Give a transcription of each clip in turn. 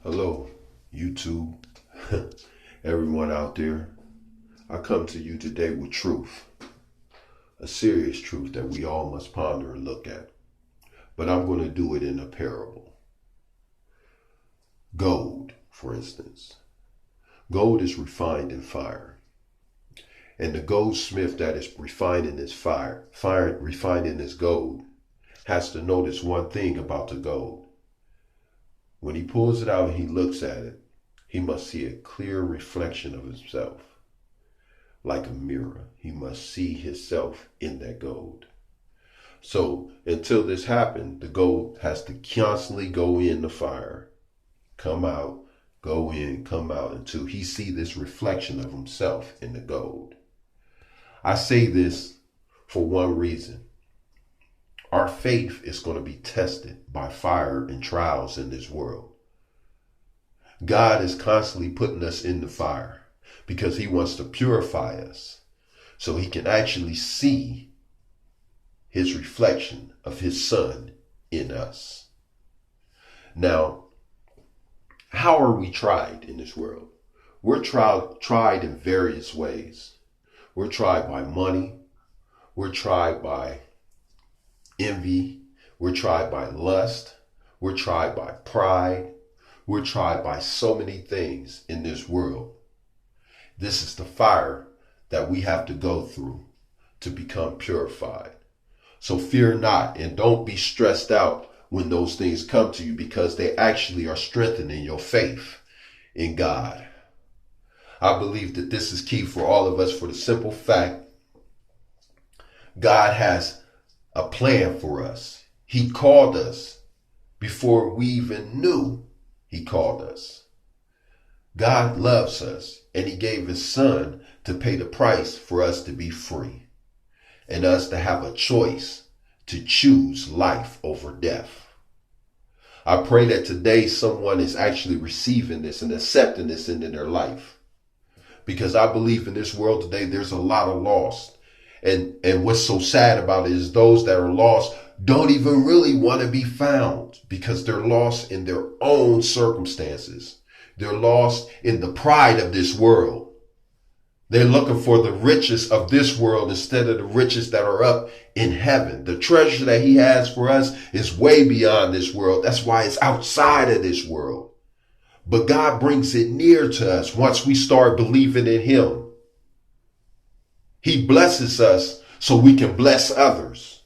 Hello, YouTube, everyone out there. I come to you today with truth, a serious truth that we all must ponder and look at. But I'm going to do it in a parable. Gold, for instance. Gold is refined in fire. And the goldsmith that is refining this refining this gold, has to notice one thing about the gold. When he pulls it out and he looks at it, he must see a clear reflection of himself. Like a mirror, he must see himself in that gold. So until this happens, the gold has to constantly go in the fire, come out, go in, come out, until he see this reflection of himself in the gold. I say this for one reason. Our faith is going to be tested by fire and trials in this world. God is constantly putting us in the fire because he wants to purify us so he can actually see his reflection of his son in us. Now, how are we tried in this world? We're tried in various ways. We're tried by money. We're tried by envy. We're tried by lust. We're tried by pride. We're tried by so many things in this world. This is the fire that we have to go through to become purified. So fear not and don't be stressed out when those things come to you, because they actually are strengthening your faith in God. I believe that this is key for all of us for the simple fact God has a plan for us. He called us before we even knew he called us. God loves us, and he gave his son to pay the price for us to be free and us to have a choice to choose life over death. I pray that today someone is actually receiving this and accepting this into their life, because I believe in this world today there's a lot of lost. And what's so sad about it is those that are lost don't even really want to be found, because they're lost in their own circumstances. They're lost in the pride of this world. They're looking for the riches of this world instead of the riches that are up in heaven. The treasure that he has for us is way beyond this world. That's why it's outside of this world. But God brings it near to us once we start believing in him. He blesses us so we can bless others.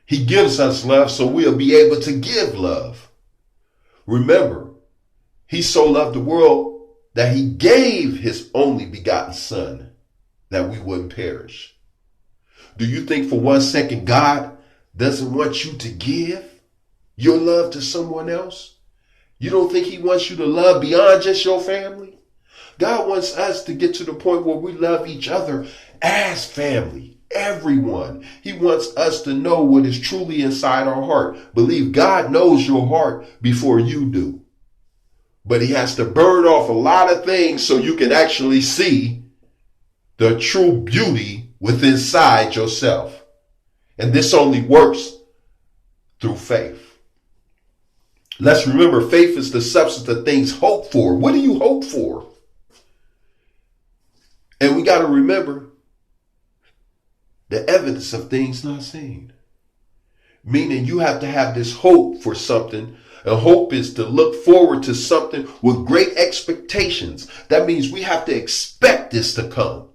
He gives us love so we'll be able to give love. Remember, he so loved the world that he gave his only begotten son that we wouldn't perish. Do you think for 1 second God doesn't want you to give your love to someone else? You don't think he wants you to love beyond just your family? God wants us to get to the point where we love each other as family, everyone. He wants us to know what is truly inside our heart. Believe God knows your heart before you do. But he has to burn off a lot of things so you can actually see the true beauty within inside yourself. And this only works through faith. Let's remember, faith is the substance of things hoped for. What do you hope for? And we got to remember the evidence of things not seen. Meaning you have to have this hope for something. And hope is to look forward to something with great expectations. That means we have to expect this to come.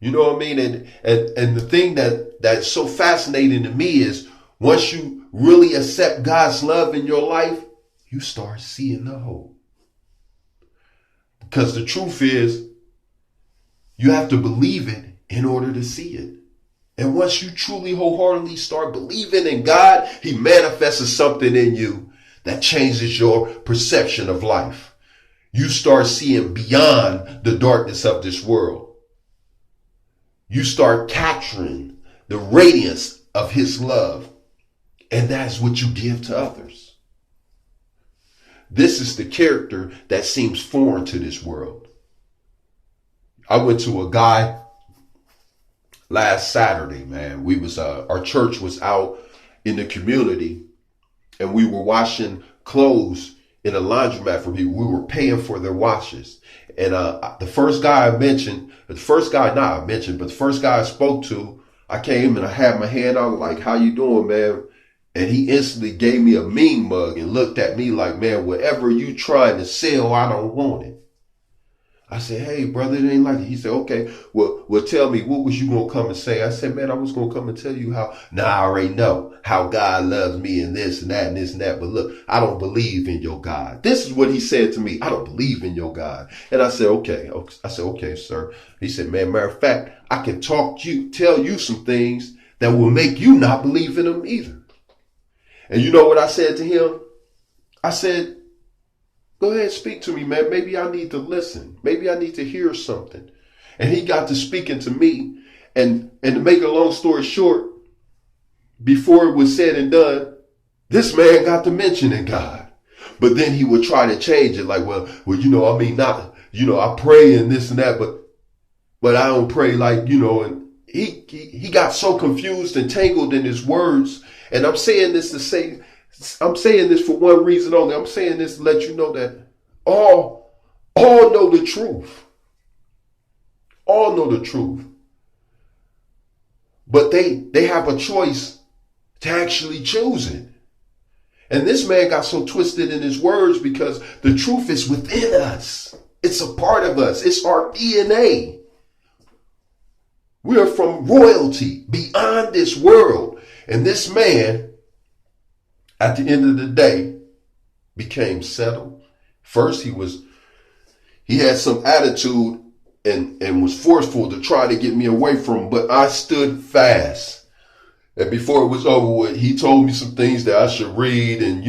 You know what I mean? And the thing that's so fascinating to me is once you really accept God's love in your life, you start seeing the hope. Because the truth is, you have to believe it in order to see it. And once you truly wholeheartedly start believing in God, he manifests something in you that changes your perception of life. You start seeing beyond the darkness of this world. You start capturing the radiance of his love. And that's what you give to others. This is the character that seems foreign to this world. I went to a guy last Saturday, man. Our church was out in the community and we were washing clothes in a laundromat for people. We were paying for their washes. And the first guy I spoke to, I came and I had my hand out like, how you doing, man? And he instantly gave me a mean mug and looked at me like, man, whatever you trying to sell, I don't want it. I said, hey, brother, it ain't like it. He said, okay, well, tell me, what was you going to come and say? I said, man, I was going to come and tell you how, I already know how God loves me and this and that and this and that. But look, I don't believe in your God. This is what he said to me. I don't believe in your God. And I said, okay. I said, okay, sir. He said, man, matter of fact, I can tell you some things that will make you not believe in him either. And you know what I said to him? I said, go ahead, speak to me, man. Maybe I need to listen. Maybe I need to hear something. And he got to speaking to me. And to make a long story short, before it was said and done, this man got to mentioning God. But then he would try to change it like, well, I pray and this and that, but I don't pray like, and he got so confused and tangled in his words. And I'm saying this for one reason only. I'm saying this to let you know that all know the truth. All know the truth. But they have a choice to actually choose it. And this man got so twisted in his words because the truth is within us. It's a part of us. It's our DNA. We are from royalty beyond this world. And this man, at the end of the day, became settled. First, he had some attitude and was forceful to try to get me away from him, but I stood fast. And before it was over with, he told me some things that I should read and,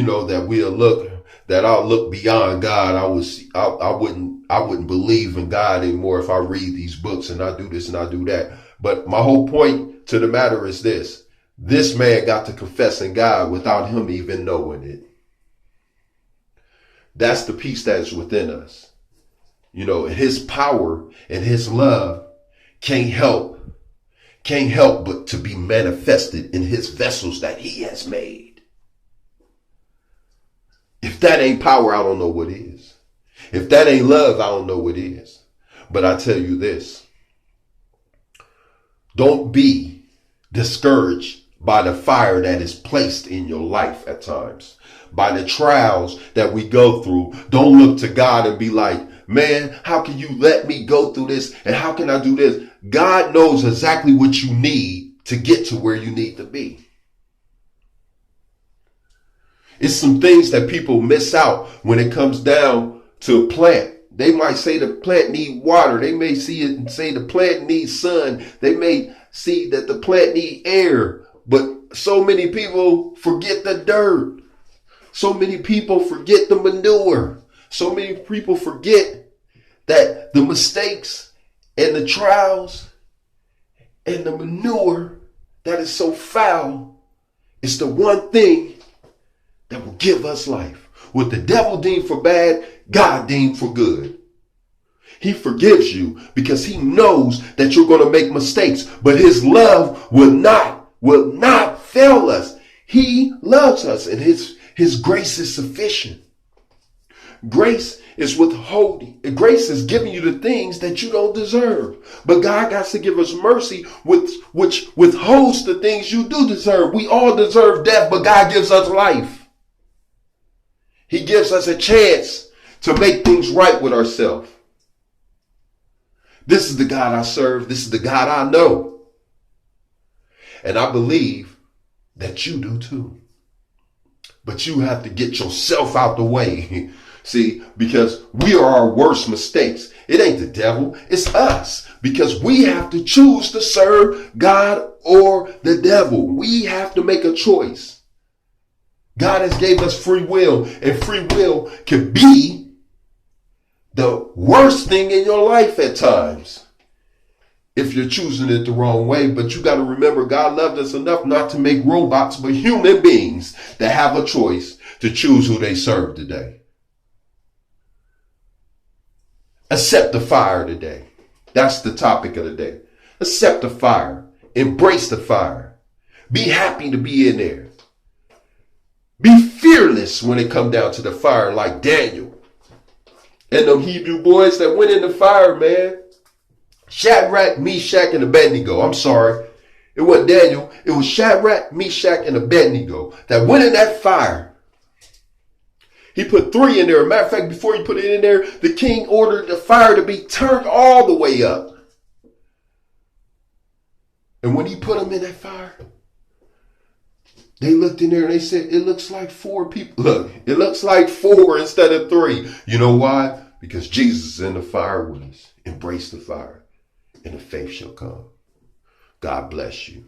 that I'll look beyond God. I wouldn't believe in God anymore if I read these books and I do this and I do that. But my whole point to the matter is this. This man got to confessing God without him even knowing it. That's the peace that is within us. His power and his love can't help but to be manifested in his vessels that he has made. If that ain't power, I don't know what is. If that ain't love, I don't know what is. But I tell you this, don't be discouraged by the fire that is placed in your life at times, by the trials that we go through. Don't look to God and be like, man, how can you let me go through this? And how can I do this? God knows exactly what you need to get to where you need to be. It's some things that people miss out when it comes down to a plant. They might say the plant need water. They may see it and say the plant needs sun. They may see that the plant need air. But so many people forget the dirt. So many people forget the manure. So many people forget that the mistakes and the trials and the manure that is so foul is the one thing that will give us life. What the devil deemed for bad, God deemed for good. He forgives you because he knows that you're going to make mistakes, but his love will not fail us. He loves us and his grace is sufficient. Grace is withholding. Grace is giving you the things that you don't deserve. But God got to give us mercy, which withholds the things you do deserve. We all deserve death, but God gives us life. He gives us a chance to make things right with ourselves. This is the God I serve. This is the God I know. And I believe that you do too. But you have to get yourself out the way. See, because we are our worst mistakes. It ain't the devil, it's us. Because we have to choose to serve God or the devil. We have to make a choice. God has gave us free will, and free will can be the worst thing in your life at times if you're choosing it the wrong way. But you got to remember, God loved us enough not to make robots, but human beings that have a choice to choose who they serve today. Accept the fire today. That's the topic of the day. Accept the fire. Embrace the fire. Be happy to be in there. Be fearless when it come down to the fire, like Daniel and them Hebrew boys that went in the fire, man. Shadrach, Meshach, and Abednego. I'm sorry. It wasn't Daniel. It was Shadrach, Meshach, and Abednego that went in that fire. He put 3 in there. Matter of fact, before he put it in there, the king ordered the fire to be turned all the way up. And when he put them in that fire, they looked in there and they said, it looks like 4 people. Look, it looks like 4 instead of 3. You know why? Because Jesus is in the fire with us. Embrace the fire and the faith shall come. God bless you.